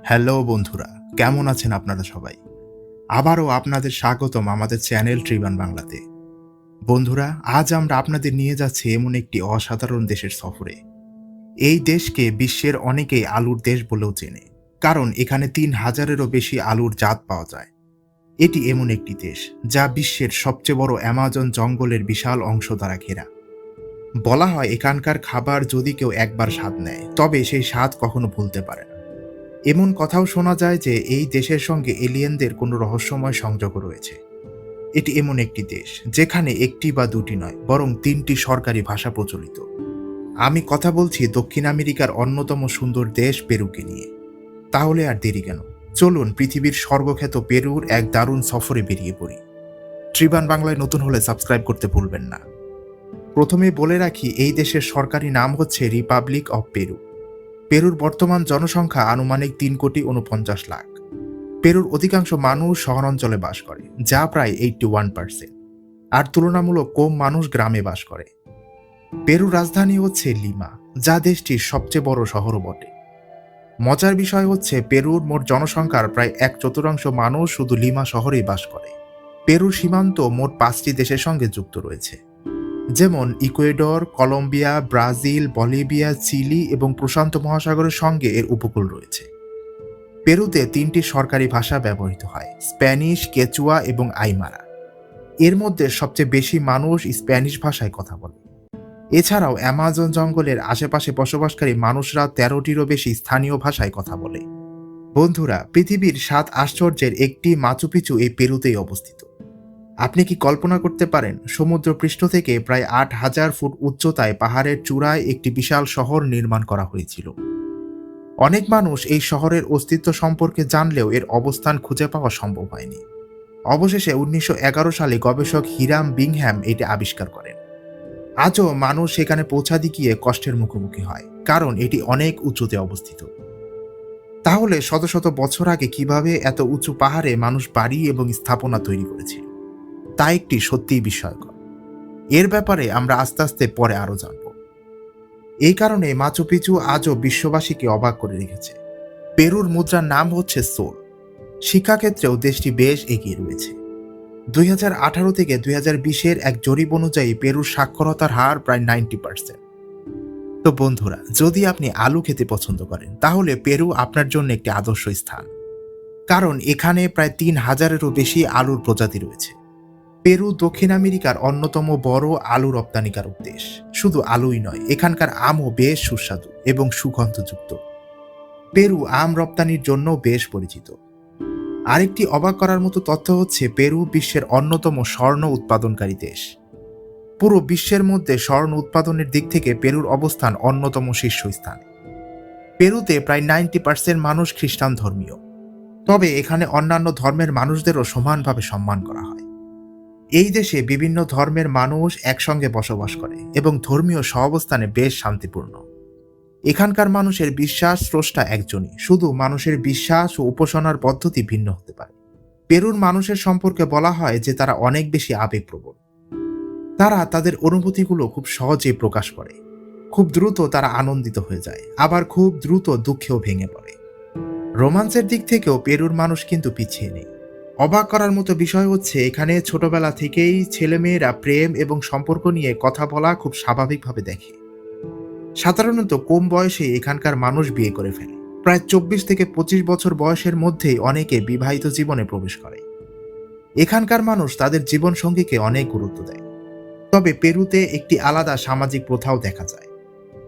Hello বন্ধুরা, কেমন আছেন আপনারা সবাই? আবারও আপনাদের স্বাগতম আমাদের চ্যানেল ট্রিবান বাংলাতে। বন্ধুরা, আজ আমরা আপনাদের নিয়ে যাচ্ছি এমন একটি অসাধারণ দেশের সফরে। এই দেশকে বিশ্বের অনেকেই আলুর দেশ বলেও চেনে, কারণ এখানে ৩,০০০-এরও বেশি আলুর জাত পাওয়া যায়। এটি এমন একটি দেশ যা বিশ্বের সবচেয়ে বড় অ্যামাজন জঙ্গলের বিশাল অংশ দ্বারা ঘেরা। বলা হয় এখানকার খাবার যদি কেউ একবার স্বাদ নেয়, তবে সেই স্বাদ কখনো ভুলতে পারে না। এমন কথাও শোনা যায় যে এই দেশের সঙ্গে এলিয়েনদের কোনো রহস্যময় সংযোগ রয়েছে। এটি এমন একটি দেশ যেখানে একটি বা দুটি নয়, বরং ৩টি সরকারি ভাষা প্রচলিত। আমি কথা বলছি দক্ষিণ আমেরিকার অন্যতম সুন্দর দেশ পেরুকে নিয়ে। তাহলে আর দেরি কেন, চলুন পৃথিবীর সর্বখ্যাত পেরুর এক দারুণ সফরে বেরিয়ে পড়ি। ট্রিবান বাংলায় নতুন হলে সাবস্ক্রাইব করতে ভুলবেন না। প্রথমে বলে রাখি, এই দেশের সরকারি নাম হচ্ছে রিপাবলিক অব পেরু। পেরুর বর্তমান জনসংখ্যা আনুমানিক ৩,৪৫,০০,০০০। পেরুর অধিকাংশ মানুষ শহরাঞ্চলে বাস করে, যা প্রায় 81%, আর তুলনামূলক কম মানুষ গ্রামে বাস করে। পেরুর রাজধানী হচ্ছে লিমা, যা দেশটির সবচেয়ে বড় শহরও বটে। মজার বিষয় হচ্ছে পেরুর মোট জনসংখ্যার প্রায় ১/৪ মানুষ শুধু লিমা শহরেই বাস করে। পেরুর সীমান্ত মোট 5টি দেশের সঙ্গে যুক্ত রয়েছে, যেমন Ecuador, Colombia, Brazil, Bolivia, Chile এবং প্রশান্ত মহাসাগরের সঙ্গে এর উপকূল রয়েছে। পেরুতে 3টি সরকারি ভাষা ব্যবহৃত হয়: স্প্যানিশ, কেচুয়া এবং আইমারা। এর মধ্যে সবচেয়ে বেশি মানুষ স্প্যানিশ ভাষায় কথা বলে। এছাড়াও অ্যামাজন জঙ্গলের আশেপাশে বসবাসকারী মানুষরা 13টিরও বেশি স্থানীয় ভাষায় কথা বলে। বন্ধুরা, পৃথিবীর 7 আশ্চর্যের একটি মাচু পিচু এই পেরুতেই অবস্থিত। আপনি কি কল্পনা করতে পারেন, সমুদ্রপৃষ্ঠ থেকে প্রায় 8,000 ফুট উচ্চতায় পাহাড়ের চূড়ায় একটি বিশাল শহর নির্মাণ করা হয়েছিল? অনেক মানুষ এই শহরের অস্তিত্ব সম্পর্কে জানলেও এর অবস্থান খুঁজে পাওয়া সম্ভব হয়নি। অবশেষে 1911 সালে গবেষক হিরাম বিংহ্যাম এটি আবিষ্কার করেন। আজও মানুষ সেখানে পৌঁছাতে গিয়ে কষ্টের মুখোমুখি হয়, কারণ এটি অনেক উঁচুতে অবস্থিত। তাহলে শত শত বছর আগে কিভাবে এত উঁচু পাহাড়ে মানুষ বাড়ি এবং স্থাপনা তৈরি করেছিল, তা একটি সত্যিই বিস্ময়কর। এর ব্যাপারে আমরা আস্তে আস্তে পরে আরও জানব। এই কারণে মাচু পিচু আজও বিশ্ববাসীকে অবাক করে রেখেছে। পেরুর মুদ্রার নাম হচ্ছে সোল। শিক্ষাক্ষেত্রেও দেশটি বেশ এগিয়ে রয়েছে। 2018 থেকে 2020-এর এক জরিপ অনুযায়ী পেরুর সাক্ষরতার হার প্রায় 90%। তো বন্ধুরা, যদি আপনি আলু খেতে পছন্দ করেন, তাহলে পেরু আপনার জন্য একটি আদর্শ স্থান, কারণ এখানে প্রায় 3,000-এরও বেশি আলুর প্রজাতি রয়েছে। পেরু দক্ষিণ আমেরিকার অন্যতম বড় আলু রপ্তানিকারক দেশ। শুধু আলুই নয়, এখানকার আমও বেশ সুস্বাদু এবং সুগন্ধযুক্ত। পেরু আম রপ্তানির জন্য বেশ পরিচিত। আরেকটি অবাক করার মতো তথ্য হচ্ছে, পেরু বিশ্বের অন্যতম স্বর্ণ উৎপাদনকারী দেশ। পুরো বিশ্বের মধ্যে স্বর্ণ উৎপাদনের দিক থেকে পেরুর অবস্থান অন্যতম শীর্ষস্থানে। পেরুতে প্রায় 90% মানুষ খ্রিস্টান ধর্মীয়, তবে এখানে অন্যান্য ধর্মের মানুষদেরও সমানভাবে সম্মান করা হয়। এই দেশে বিভিন্ন ধর্মের মানুষ একসঙ্গে বসবাস করে এবং ধর্মীয় সহাবস্থানে বেশ শান্তিপূর্ণ। এখানকার মানুষের বিশ্বাস স্রষ্টা একজনই, শুধু মানুষের বিশ্বাস ও উপাসনার পদ্ধতি ভিন্ন হতে পারে। পেরুর মানুষের সম্পর্কে বলা হয় যে তারা অনেক বেশি আবেগপ্রবণ। তারা তাদের অনুভূতিগুলো খুব সহজেই প্রকাশ করে। খুব দ্রুত তারা আনন্দিত হয়ে যায়, আবার খুব দ্রুত দুঃখেও ভেঙে পড়ে। রোমান্সের দিক থেকেও পেরুর মানুষ কিন্তু পিছিয়ে নেই। অবাক করার মতো বিষয় হচ্ছে, এখানে ছোটবেলা থেকেই ছেলেমেয়েরা প্রেম এবং সম্পর্ক নিয়ে কথা বলা খুব স্বাভাবিকভাবে দেখে। সাধারণত কম বয়সে এখানকার মানুষ বিয়ে করে ফেলে। প্রায় 24 থেকে 25 বছর বয়সের মধ্যেই অনেকে বিবাহিত জীবনে প্রবেশ করে। এখানকার মানুষ তাদের জীবনসঙ্গীকে অনেক গুরুত্ব দেয়। তবে পেরুতে একটি আলাদা সামাজিক প্রথাও দেখা যায়।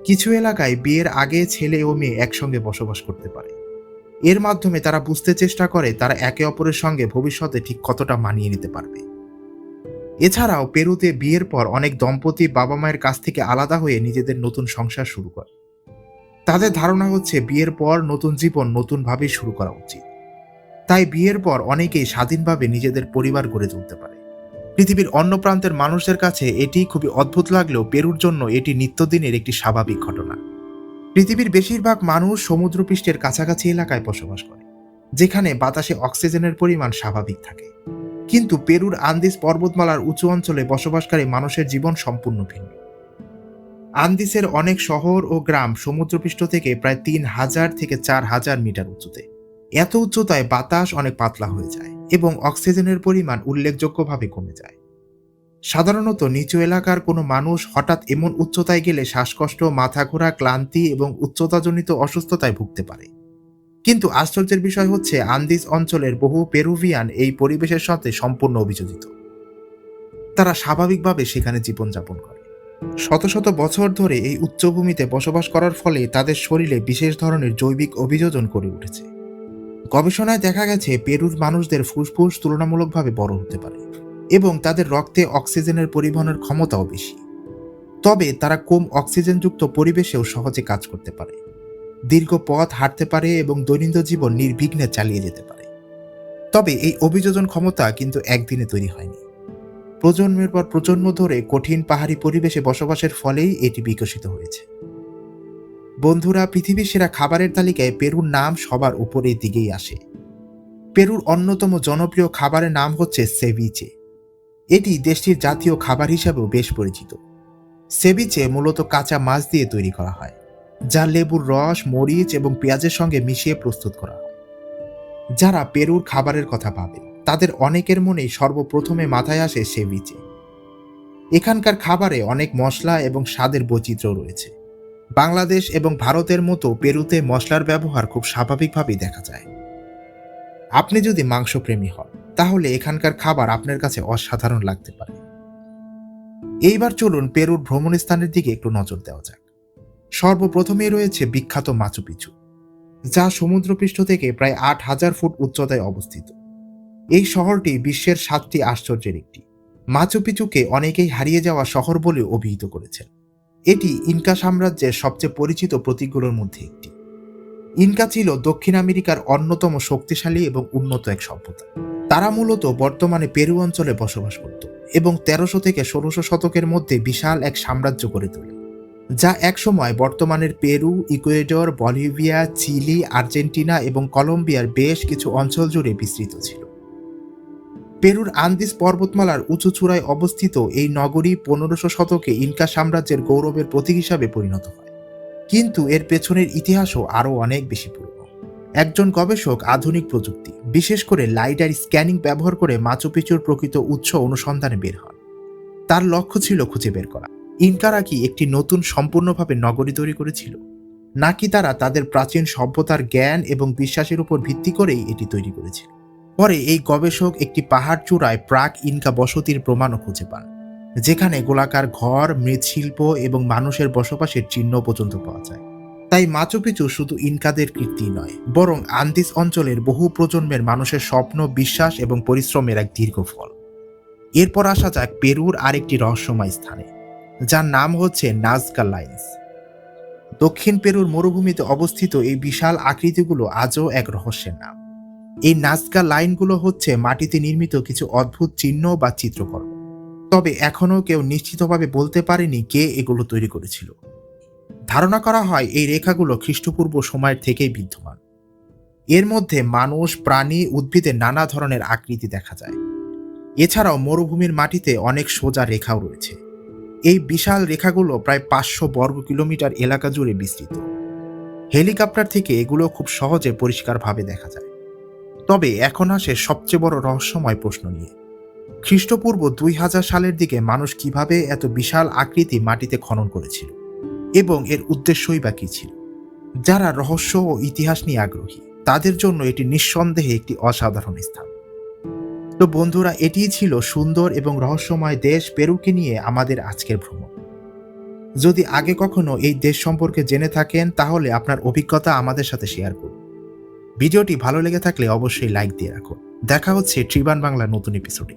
কিছু এলাকায় বিয়ের আগে ছেলে ও মেয়ে একসঙ্গে বসবাস করতে পারে। এর মাধ্যমে তারা বুঝতে চেষ্টা করে তারা একে অপরের সঙ্গে ভবিষ্যতে ঠিক কতটা মানিয়ে নিতে পারবে। এছাড়াও পেরুতে বিয়ের পর অনেক দম্পতি বাবা মায়ের কাছ থেকে আলাদা হয়ে নিজেদের নতুন সংসার শুরু করে। তাদের ধারণা হচ্ছে বিয়ের পর নতুন জীবন নতুনভাবে শুরু করা উচিত। তাই বিয়ের পর অনেকেই স্বাধীনভাবে নিজেদের পরিবার গড়ে তুলতে পারে। পৃথিবীর অন্য প্রান্তের মানুষদের কাছে এটি খুবই অদ্ভুত লাগলেও পেরুর জন্য এটি নিত্যদিনের একটি স্বাভাবিক ঘটনা। পৃথিবীর বেশিরভাগ মানুষ সমুদ্রপৃষ্ঠের কাছাকাছি এলাকায় বসবাস করে, যেখানে বাতাসে অক্সিজেনের পরিমাণ স্বাভাবিক থাকে। কিন্তু পেরুর আন্দিজ পর্বতমালার উঁচু অঞ্চলে বসবাসকারী মানুষের জীবন সম্পূর্ণ ভিন্ন। আন্দিসের অনেক শহর ও গ্রাম সমুদ্রপৃষ্ঠ থেকে প্রায় 3,000 থেকে 4,000 মিটার উঁচুতে। এত উচ্চতায় বাতাস অনেক পাতলা হয়ে যায় এবং অক্সিজেনের পরিমাণ উল্লেখযোগ্যভাবে কমে যায়। সাধারণত নিচু এলাকার কোনো মানুষ হঠাৎ এমন উচ্চতায় গেলে শ্বাসকষ্ট, মাথা ঘোরা, ক্লান্তি এবং উচ্চতাজনিত অসুস্থতায় ভুগতে পারে। কিন্তু আশ্চর্যের বিষয় হচ্ছে আন্দিজ অঞ্চলের বহু পেরুভিয়ান এই পরিবেশের সাথে সম্পূর্ণ অভিযোজিত। তারা স্বাভাবিকভাবে সেখানে জীবনযাপন করে। শত শত বছর ধরে এই উচ্চভূমিতে বসবাস করার ফলে তাদের শরীরে বিশেষ ধরনের জৈবিক অভিযোজন করে উঠেছে। গবেষণায় দেখা গেছে পেরুর মানুষদের ফুসফুস তুলনামূলকভাবে বড় হতে পারে এবং তাদের রক্তে অক্সিজেনের পরিবহনের ক্ষমতাও বেশি। তবে তারা কম অক্সিজেনযুক্ত পরিবেশেও সহজে কাজ করতে পারে, দীর্ঘ পথ হাঁটতে পারে এবং দৈনন্দিন জীবন নির্বিঘ্নে চালিয়ে যেতে পারে। তবে এই অভিযোজন ক্ষমতা কিন্তু একদিনে তৈরি হয়নি। প্রজন্মের পর প্রজন্ম ধরে কঠিন পাহাড়ি পরিবেশে বসবাসের ফলেই এটি বিকশিত হয়েছে। বন্ধুরা, পৃথিবীর সেরা খাবারের তালিকায় পেরুর নাম সবার উপরের দিকেই আসে। পেরুর অন্যতম জনপ্রিয় খাবারের নাম হচ্ছে সেভিচে। এটি দেশটির জাতীয় খাবার হিসাবেও বেশ পরিচিত। সেভিচে মূলত কাঁচা মাছ দিয়ে তৈরি করা হয়, যা লেবুর রস, মরিচ এবং পেঁয়াজের সঙ্গে মিশিয়ে প্রস্তুত করা হয়। যারা পেরুর খাবারের কথা ভাবে তাদের অনেকের মনেই সর্বপ্রথমে মাথায় আসে সেভিচে। এখানকার খাবারে অনেক মশলা এবং স্বাদের বৈচিত্র্য রয়েছে। বাংলাদেশ এবং ভারতের মতো পেরুতে মশলার ব্যবহার খুব স্বাভাবিকভাবেই দেখা যায়। আপনি যদি মাংসপ্রেমী হন তাহলে এখানকার খাবার আপনার কাছে অসাধারণ লাগতে পারে। এইবার চলুন পেরুর ভ্রমণ স্থানের দিকে একটু নজর দেওয়া যাক। সর্বপ্রথমেই রয়েছে বিখ্যাত মাচু পিচু, যা সমুদ্রপৃষ্ঠ থেকে প্রায় ৮,০০০ ফুট উচ্চতায় অবস্থিত। এই শহরটি বিশ্বের ৭টি আশ্চর্যের একটি। মাচু পিচুকে অনেকেই হারিয়ে যাওয়া শহর বলে অভিহিত করেছেন। এটি ইনকা সাম্রাজ্যের সবচেয়ে পরিচিত প্রতীকগুলোর মধ্যে একটি। ইনকা ছিল দক্ষিণ আমেরিকার অন্যতম শক্তিশালী এবং উন্নত এক সভ্যতা। তারা মূলত বর্তমানে পেরু অঞ্চলে বসবাস করত এবং ১৩০০ থেকে ১৬০০ শতকের মধ্যে বিশাল এক সাম্রাজ্য গড়ে তোলে, যা একসময় বর্তমানের Peru, Ecuador, Bolivia, Chile, Argentina এবং কলম্বিয়ার বেশ কিছু অঞ্চল জুড়ে বিস্তৃত ছিল। পেরুর আন্দিজ পর্বতমালার উঁচু চূড়ায় অবস্থিত এই নগরী ১৫০০ শতকে ইনকা সাম্রাজ্যের গৌরবের প্রতীক হিসাবে পরিণত হয়। কিন্তু এর পেছনের ইতিহাসও আরও অনেক বেশি পুরনো। একজন গবেষক আধুনিক প্রযুক্তি, বিশেষ করে লাইডার স্ক্যানিং ব্যবহার করে মাচু পিচুর প্রকৃত উৎস অনুসন্ধানে বের হন। তার লক্ষ্য ছিল খুঁজে বের করা ইনকারা কি একটি নতুন সম্পূর্ণভাবে নগরী তৈরি করেছিল, নাকি তারা তাদের প্রাচীন সভ্যতার জ্ঞান এবং বিশ্বাসের উপর ভিত্তি করেই এটি তৈরি করেছিল। পরে এই গবেষক একটি পাহাড় চূড়ায় প্রাক ইনকা বসতির প্রমাণও খুঁজে পান, যেখানে গোলাকার ঘর, মৃৎশিল্প এবং মানুষের বসবাসের চিহ্ন পর্যন্ত পাওয়া যায়। তাই মাচু পিচু শুধু ইনকাদের কীর্তি নয়, বরং আন্দিজ অঞ্চলের বহু প্রজন্মের মানুষের স্বপ্ন, বিশ্বাস এবং পরিশ্রমের এক দীর্ঘ ফল। এরপর আসা যাক পেরুর আরেকটি রহস্যময় স্থানে, যার নাম হচ্ছে নাজকা লাইন্স। দক্ষিণ পেরুর মরুভূমিতে অবস্থিত এই বিশাল আকৃতিগুলো আজও এক রহস্যের নাম। এই নাজকা লাইনগুলো হচ্ছে মাটিতে নির্মিত কিছু অদ্ভুত চিহ্ন বা চিত্রকর্ম। তবে এখনও কেউ নিশ্চিতভাবে বলতে পারেনি কে এগুলো তৈরি করেছিল। ধারণা করা হয় এই রেখাগুলো খ্রিস্টপূর্ব সময়ের থেকেই বিদ্যমান। এর মধ্যে মানুষ, প্রাণী, উদ্ভিদের নানা ধরনের আকৃতি দেখা যায়। এছাড়াও মরুভূমির মাটিতে অনেক সোজা রেখাও রয়েছে। এই বিশাল রেখাগুলো প্রায় ৫০০ বর্গ কিলোমিটার এলাকা জুড়ে বিস্তৃত। হেলিকপ্টার থেকে এগুলো খুব সহজে পরিষ্কারভাবে দেখা যায়। তবে এখন আসে সবচেয়ে বড় রহস্যময় প্রশ্ন নিয়ে। খ্রিস্টপূর্ব ২০০০ সালের দিকে মানুষ কিভাবে এত বিশাল আকৃতি মাটিতে খনন করেছিল এবং এর উদ্দেশ্যই বা কী ছিল? যারা রহস্য ও ইতিহাস নিয়ে আগ্রহী তাদের জন্য এটি নিঃসন্দেহে একটি অসাধারণ স্থান। তো বন্ধুরা, এটিই ছিল সুন্দর এবং রহস্যময় দেশ পেরুকে নিয়ে আমাদের আজকের ভ্রমণ। যদি আগে কখনো এই দেশ সম্পর্কে জেনে থাকেন তাহলে আপনার অভিজ্ঞতা আমাদের সাথে শেয়ার করুন। ভিডিওটি ভালো লেগে থাকলে অবশ্যই লাইক দিয়ে রাখুন। দেখা হচ্ছে ট্রিবান বাংলার নতুন এপিসোডে।